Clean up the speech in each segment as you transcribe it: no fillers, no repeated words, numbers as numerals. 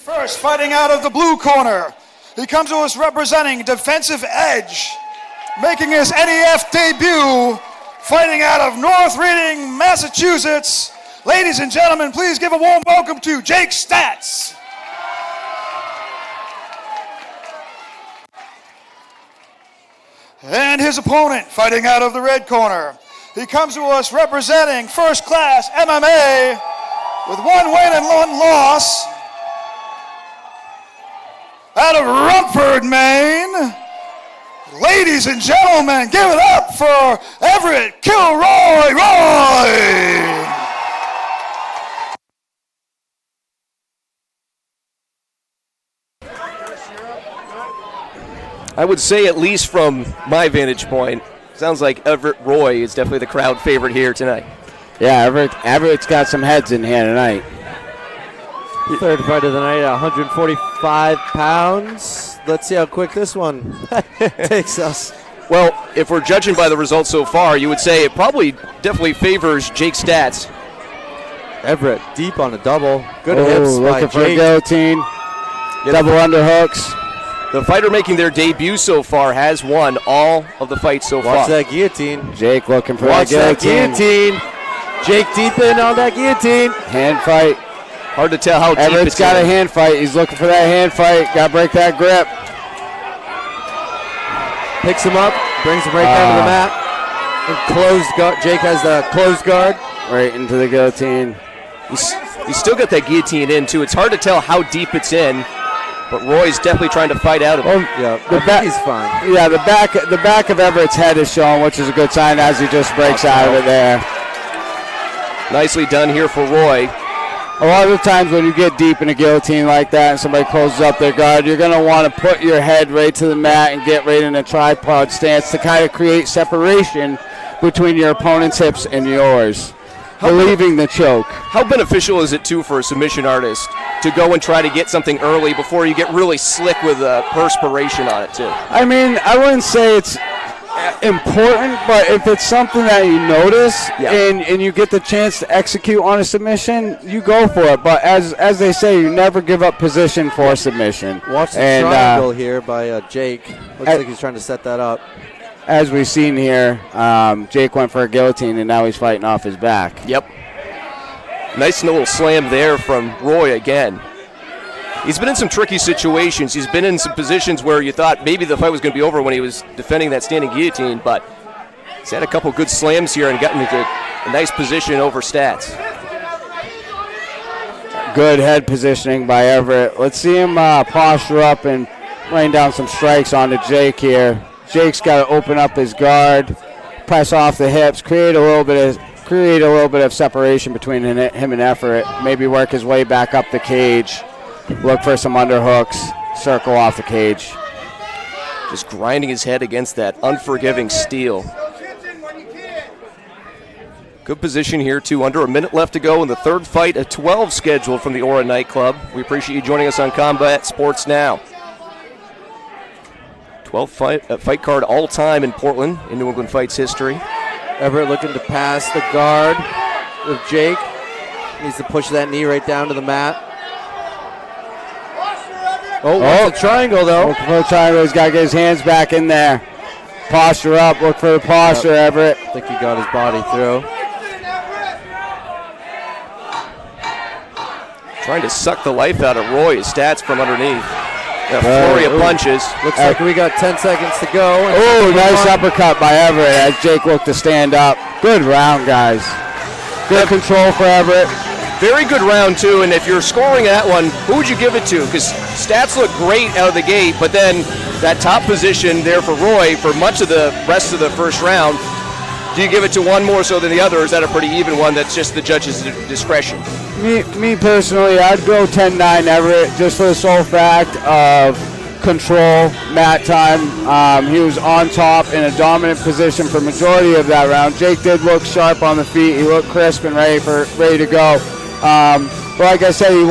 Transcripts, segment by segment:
First, fighting out of the blue corner, he comes to us representing defensive edge, making his NEF debut, fighting out of North Reading, Massachusetts. Ladies and gentlemen, please give a warm welcome to Jake Stats. And his opponent, fighting out of the red corner, he comes to us representing first class MMA with 1 win and 1 loss, out of Rumford, Maine. Ladies and gentlemen, give it up for Evrit Kilroy Roy. I would say, at least from my vantage point, sounds like Evrit Roy is definitely the crowd favorite here tonight. Yeah, Everett's got some heads in here tonight. Third fight of the night at 145 pounds. Let's see how quick this one takes us. Well, if we're judging by the results so far, you would say it probably definitely favors Jake Stats. Everett deep on a double. Good hips by looking for a Jake. guillotine. Double underhooks. The fighter making their debut so far has won all of the fights so far. Watch that guillotine. Jake looking for Watch that guillotine. Jake deep in on that guillotine. Hand fight. Hard to tell how deep Everett's it's got in. a hand fight. He's looking for that hand fight. Got to break that grip. Picks him up, brings him right down to the mat. And closed guard. Jake has the closed guard. Right into the guillotine. He's still got that guillotine in, too. It's hard to tell how deep it's in, but Roy's definitely trying to fight out of it. Yeah, he's fine. Yeah, the back of Everett's head is showing, which is a good sign as he just breaks out of it there. Nicely done here for Roy. A lot of the times when you get deep in a guillotine like that and somebody closes up their guard, you're going to want to put your head right to the mat and get right in a tripod stance to kind of create separation between your opponent's hips and yours, relieving the choke. How beneficial is it, too, for a submission artist to go and try to get something early before you get really slick with perspiration on it, too? I mean, I wouldn't say it's important, but if it's something that you notice and you get the chance to execute on a submission, you go for it. But as they say, you never give up position for a submission. Watch the triangle here by Jake. Looks like he's trying to set that up. As we've seen here, Jake went for a guillotine, and now he's fighting off his back. Yep. Nice little slam there from Roy again. He's been in some tricky situations. He's been in some positions where you thought maybe the fight was going to be over when he was defending that standing guillotine, but he's had a couple good slams here and gotten into a nice position over Stats. Good head positioning by Everett. Let's see him posture up and rain down some strikes onto Jake here. Jake's got to open up his guard, press off the hips, create a little bit of separation between him and Everett. Maybe work his way back up the cage. Look for some underhooks, circle off the cage. Just grinding his head against that unforgiving steel. Good position here, too. Under a minute left to go in the third fight of 12 scheduled from the Aura Nightclub. We appreciate you joining us on Combat Sports Now. 12th fight card all time in Portland in New England Fights history. Everett looking to pass the guard with Jake. Needs to push that knee right down to the mat. Oh, a triangle, though. Look for the triangle. He's got to get his hands back in there. Posture up. Look for the posture, Everett. I think he got his body through. Trying to suck the life out of Roy. His Stats from underneath. A flurry of punches. Looks like we got 10 seconds to go. Oh, nice uppercut by Everett as Jake looked to stand up. Good round, guys. Good control for Everett. Very good round, too, and if you're scoring that one, who would you give it to? Because Stats look great out of the gate, but then that top position there for Roy for much of the rest of the first round, do you give it to one more so than the other, or is that a pretty even one that's just the judge's discretion? Me personally, I'd go 10-9 Everett just for the sole fact of control, mat time. He was on top in a dominant position for majority of that round. Jake did look sharp on the feet. He looked crisp and ready to go. But like I said, he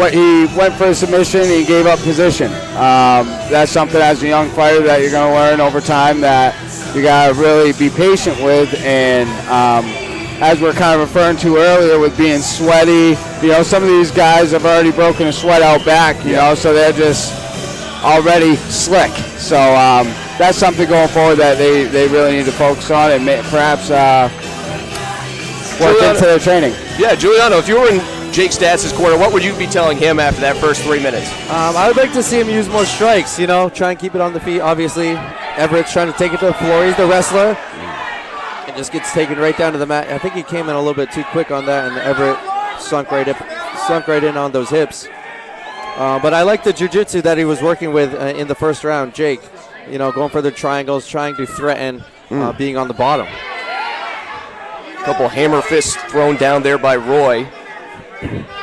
went for a submission. He gave up position. That's something as a young fighter that you're going to learn over time that you got to really be patient with and as we're kind of referring to earlier with being sweaty. You know, some of these guys have already broken a sweat out back, you know, so they're just already slick. So that's something going forward that they really need to focus on and perhaps work into their training. Yeah, Giuliano, if you were in Jake Stats' corner, what would you be telling him after that first 3 minutes? I would like to see him use more strikes, you know, try and keep it on the feet. Obviously, Everett's trying to take it to the floor. He's the wrestler. It just gets taken right down to the mat. I think he came in a little bit too quick on that, and Evrit sunk right in on those hips. But I like the jiu-jitsu that he was working with in the first round, Jake. You know, going for the triangles, trying to threaten being on the bottom. A couple hammer fists thrown down there by Roy.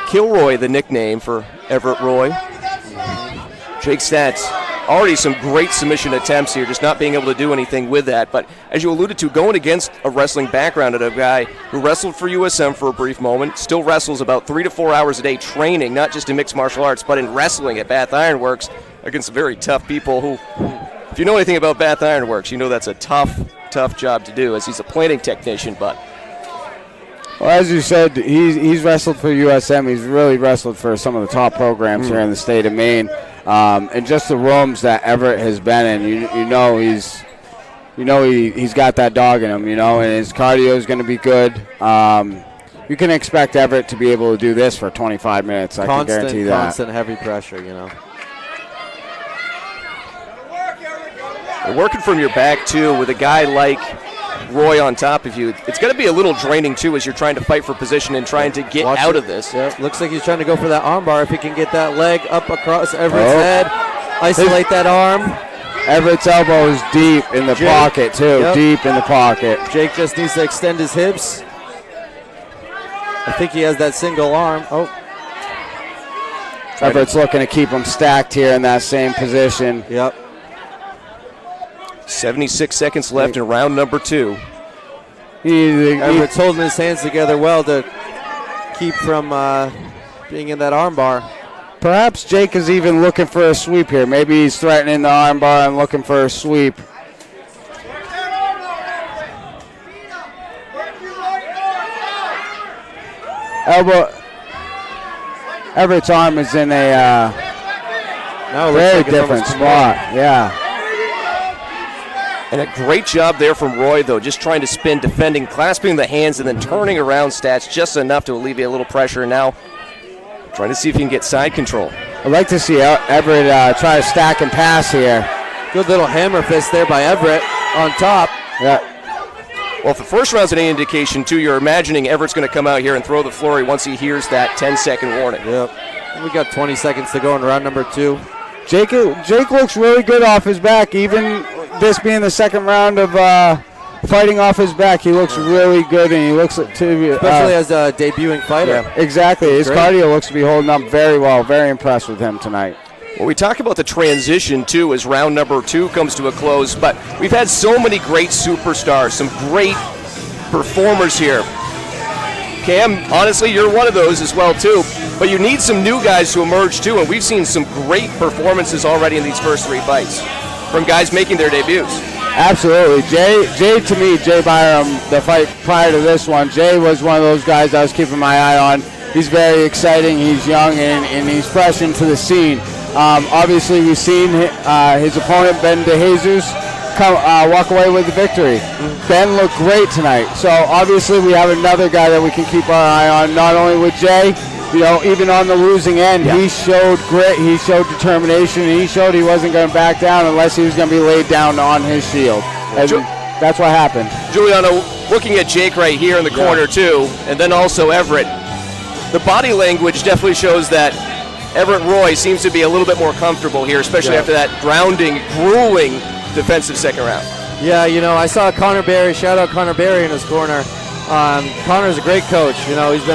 Kilroy, the nickname for Everett Roy. Jake Stats, already some great submission attempts here, just not being able to do anything with that. But as you alluded to, going against a wrestling background at a guy who wrestled for USM for a brief moment, still wrestles about 3 to 4 hours a day training, not just in mixed martial arts, but in wrestling at Bath Iron Works against very tough people who, if you know anything about Bath Iron Works, you know that's a tough job to do, as he's a plating technician. But well, as you said, he's wrestled for USM. He's really wrestled for some of the top programs here in the state of Maine. And just the rooms that Everett has been in, he's got that dog in him, you know, and his cardio is going to be good. You can expect Everett to be able to do this for 25 minutes. I can guarantee that. Constant heavy pressure, you know. You're working from your back, too, with a guy like Roy on top of you. It's going to be a little draining, too, as you're trying to fight for position and trying to get out of this. Yep. Looks like he's trying to go for that arm bar. If he can get that leg up across Everett's head, isolate that arm. Everett's elbow is deep in the pocket, too. Yep. Deep in the pocket. Jake just needs to extend his hips. I think he has that single arm. Oh. Everett's looking to keep him stacked here in that same position. Yep. 76 seconds left in round number 2. Everett's holding his hands together well to keep from being in that arm bar. Perhaps Jake is even looking for a sweep here. Maybe he's threatening the arm bar and looking for a sweep. Everett's arm is in a very different spot. Yeah. And a great job there from Roy, though, just trying to spin, defending, clasping the hands, and then turning around Stats just enough to alleviate a little pressure. And now trying to see if he can get side control. I'd like to see Everett try to stack and pass here. Good little hammer fist there by Everett on top. Yeah. Well, if the first round's any indication, too, you're imagining Everett's going to come out here and throw the flurry once he hears that 10-second warning. Yep. We got 20 seconds to go in round number 2. Jake looks really good off his back, even this being the second round of fighting off his back. He looks really good, and he looks especially as a debuting fighter. Yeah, exactly. His cardio looks to be holding up very well. Very impressed with him tonight. Well, we talk about the transition, too, as round number 2 comes to a close, but we've had so many great superstars, some great performers here. Cam, honestly, you're one of those as well, too, but you need some new guys to emerge, too, and we've seen some great performances already in these first 3 fights from guys making their debuts. Absolutely. Jay Byram, the fight prior to this one, Jay was one of those guys I was keeping my eye on. He's very exciting, he's young, and he's fresh into the scene. Obviously, we've seen his opponent, Ben DeJesus, walk away with the victory. Ben looked great tonight. So, obviously, we have another guy that we can keep our eye on, not only with Jay, you know, even on the losing end, he showed grit, he showed determination, and he showed he wasn't going to back down unless he was going to be laid down on his shield. And that's what happened. Giuliano, looking at Jake right here in the corner, too, and then also Everett, the body language definitely shows that Everett Roy seems to be a little bit more comfortable here, especially after that grounding, grueling defensive second round. Yeah, you know, I saw Connor Berry, shout out Connor Berry in his corner. Connor's a great coach. You know, he's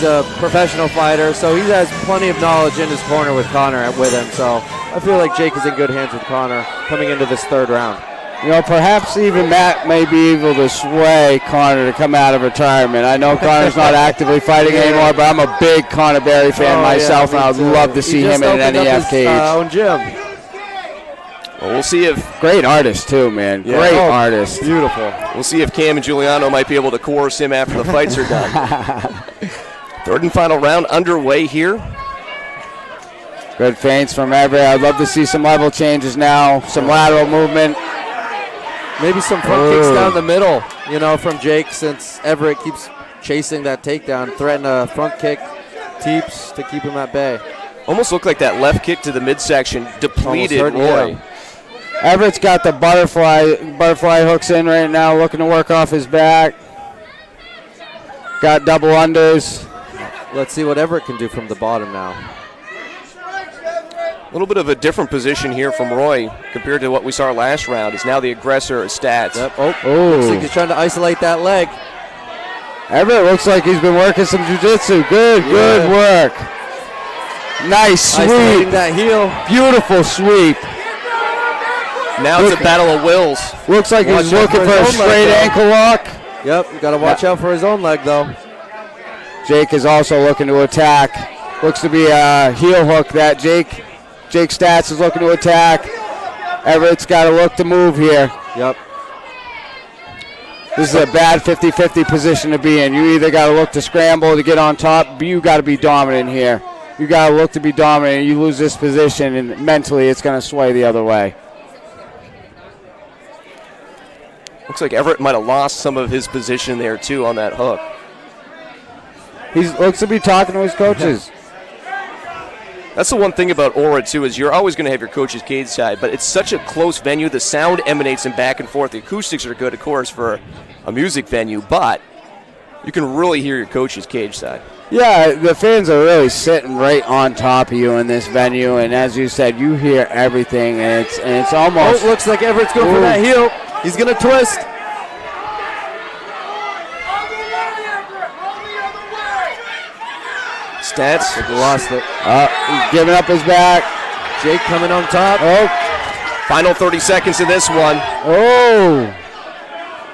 a professional fighter, so he has plenty of knowledge in his corner with Connor with him. So I feel like Jake is in good hands with Connor coming into this third round. You know, perhaps even Matt may be able to sway Connor to come out of retirement. I know Connor's not actively fighting anymore, but I'm a big Connor Berry fan myself, and I would love to see him in an NEF cage. Own gym. Well, we'll see if Great artist, too, man. Yeah. Great artist. Beautiful. we'll see if Cam and Giuliano might be able to coerce him after the fights are done. Third and final round underway here. Good feints from Everett. I'd love to see some level changes now, some lateral movement. Maybe some front kicks down the middle, from Jake, since Everett keeps chasing that takedown. Threaten a front kick, teeps to keep him at bay. Almost looked like that left kick to the midsection depleted Almost hurt, Roy. yeah. Everett's got the butterfly hooks in right now, looking to work off his back. Got double unders. Let's see what Everett can do from the bottom now. A little bit of a different position here from Roy compared to what we saw last round. He's now the aggressor of Stats. Yep. Ooh. Looks like he's trying to isolate that leg. Everett looks like he's been working some jiu-jitsu. Good work. Nice Isolating sweep. that heel. Beautiful sweep. Now it's a battle of wills. Looks like he's Watch out looking for for a his own straight leg, ankle lock. Yep, you got to watch out for his own leg, though. Jake is also looking to attack. Looks to be a heel hook that Jake Stats is looking to attack. Everett's got to look to move here. Yep. This is a bad 50-50 position to be in. You either got to look to scramble to get on top, but you got to be dominant here. You got to look to be dominant. You lose this position, and mentally it's going to sway the other way. Looks like Everett might have lost some of his position there, too, on that hook. He looks to be talking to his coaches. That's the one thing about Aura, too, is you're always going to have your coach's cage side, but it's such a close venue. The sound emanates in back and forth. The acoustics are good, of course, for a music venue, but you can really hear your coach's cage side. Yeah, the fans are really sitting right on top of you in this venue, and as you said, you hear everything, and it's almost... Oh, looks like Everett's going for that heel. He's going to twist. Stats. Lost it. He's giving up his back. Jake coming on top. Oh, Final 30 seconds in this one.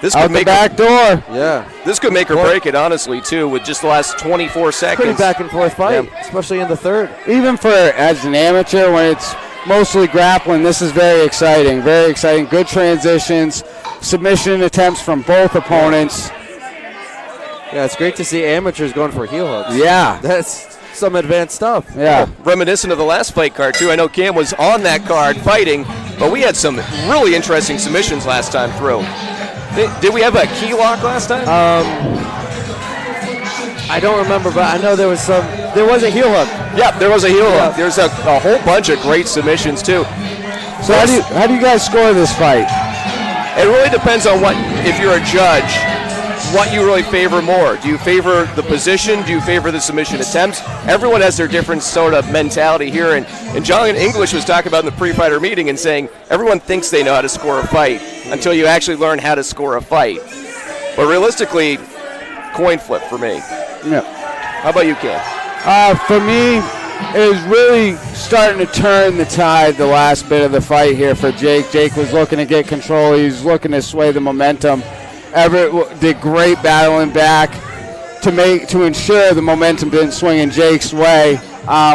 This out could the make back door. Yeah. This could make or break it, honestly, too, with just the last 24 seconds. Pretty back and forth fight, Yeah. especially in the third. Even for as an amateur, when it's mostly grappling, this is very exciting. Very exciting. Good transitions, submission attempts from both opponents. Yeah, it's great to see amateurs going for heel hooks. Yeah. That's some advanced stuff. Yeah. Reminiscent of the last fight card, too. I know Cam was on that card fighting, but we had some really interesting submissions last time through. Did we have a key lock last time? I don't remember, but I know there was a heel hook. Yeah, there was a heel hook. There's a whole bunch of great submissions, too. So how do you guys score this fight? It really depends on if you're a judge, what you really favor more. Do you favor the position? Do you favor the submission attempts? Everyone has their different sort of mentality here, and John English was talking about in the pre-fighter meeting and saying everyone thinks they know how to score a fight until you actually learn how to score a fight. But realistically, coin flip for me. Yeah. How about you, Cam? For me, it was really starting to turn the tide the last bit of the fight here for Jake. Jake was looking to get control. He was looking to sway the momentum. Everett did great battling back to ensure the momentum didn't swing in Jake's way.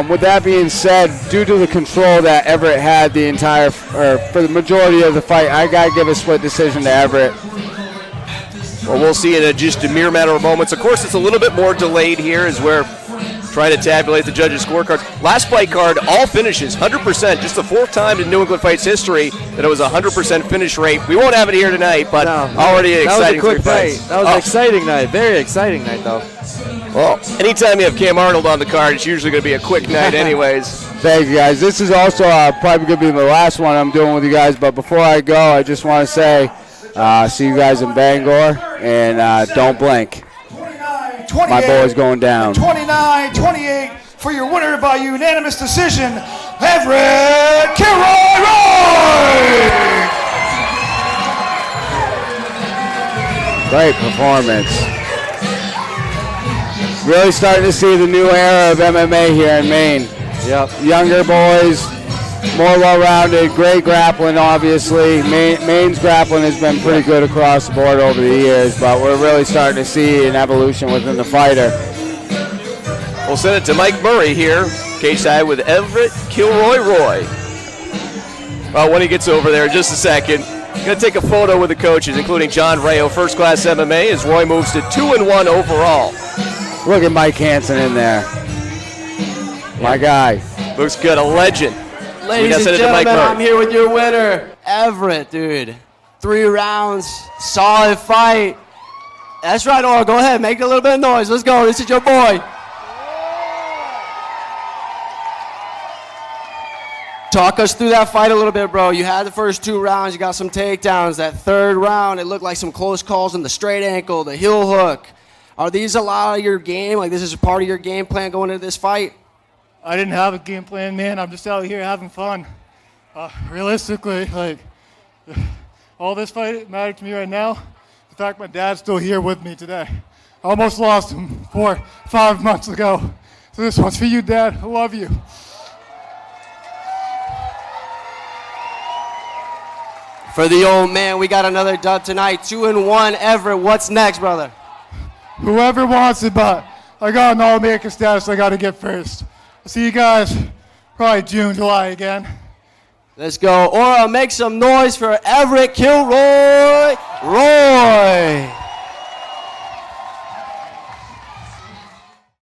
With that being said, due to the control that Everett had for the majority of the fight, I got to give a split decision to Everett. Well, we'll see in just a mere matter of moments. Of course, it's a little bit more delayed here as we're trying to tabulate the judges' scorecards. Last fight card, all finishes, 100%. Just the fourth time in New England Fights history that it was 100% finish rate. We won't have it here tonight, but already an exciting that was a quick fights. fight. That was an exciting night. Very exciting night, though. Well, anytime you have Cam Arnold on the card, it's usually going to be a quick night anyways. Thank you, guys. This is also probably going to be the last one I'm doing with you guys, but before I go, I just want to say see you guys in Bangor, and don't blink. My boy's going down. 29-28 for your winner by unanimous decision, Evrit Roy! Great performance. Really starting to see the new era of MMA here in Maine. Yep. Younger boys, more well-rounded, great grappling, obviously. Maine's grappling has been pretty good across the board over the years, but we're really starting to see an evolution within the fighter. We'll send it to Mike Murray here, cage side with Everett Kilroy Roy. Well, when he gets over there in just a second, going to take a photo with the coaches, including John Rayo, First Class MMA, as Roy moves to 2-1 overall. Look at Mike Hansen in there. My guy. Looks good, a legend. Ladies and gentlemen, I'm here with your winner, Evrit, dude. 3 rounds, solid fight. That's right, Or. Go ahead, make a little bit of noise. Let's go. This is your boy. Talk us through that fight a little bit, bro. You had the first 2 rounds. You got some takedowns. That 3rd round, it looked like some close calls on the straight ankle, the heel hook. Are these a lot of your game? Like, this is a part of your game plan going into this fight? I didn't have a game plan, man. I'm just out here having fun. Realistically, like, all this fight mattered to me right now. The fact my dad's still here with me today. I almost lost him 4-5 months ago. So this one's for you, Dad. I love you. For the old man, we got another dub tonight. 2-1, Everett. What's next, brother? Whoever wants it, but I got an All-American status I got to get first. I'll see you guys probably June, July again. Let's go. Aura, make some noise for Everett Kilroy.